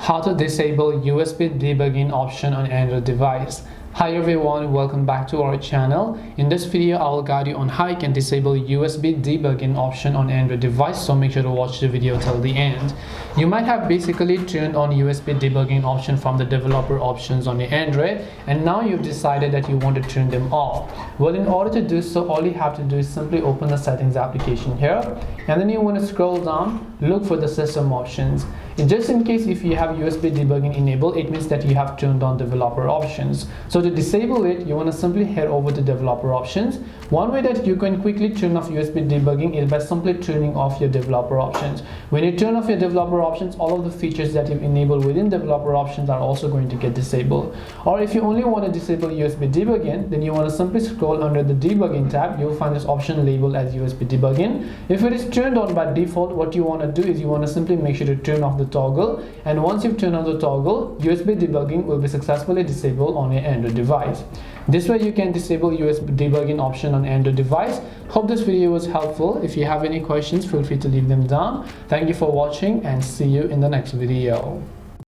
how to disable USB debugging option on Android device. Hi everyone, welcome back to our channel. In this video I will guide you on how you can disable USB debugging option on Android device, so make sure to watch the video till the end. You might have basically turned on USB debugging option from the developer options on your Android, and now you've decided that you want to turn them off. Well, in order to do so, all you have to do is simply open the settings application here, and then you want to scroll down, look for the system options. And just in case if you have USB debugging enabled, it means that you have turned on developer options. So to disable it, you want to simply head over to developer options. One way that you can quickly turn off USB debugging is by simply turning off your developer options. When you turn off your developer options, all of the features that you've enabled within developer options are also going to get disabled. Or if you only want to disable USB debugging, then you want to simply scroll under the debugging tab. You'll find this option labeled as USB debugging. If it is turned on by default, what you want to do is you want to simply make sure to turn off the toggle, and once you've turned on the toggle, USB debugging will be successfully disabled on your Android device. This way you can disable USB debugging option on Android device. Hope this video was helpful. If you have any questions, feel free to leave them down. Thank you for watching and see you in the next video.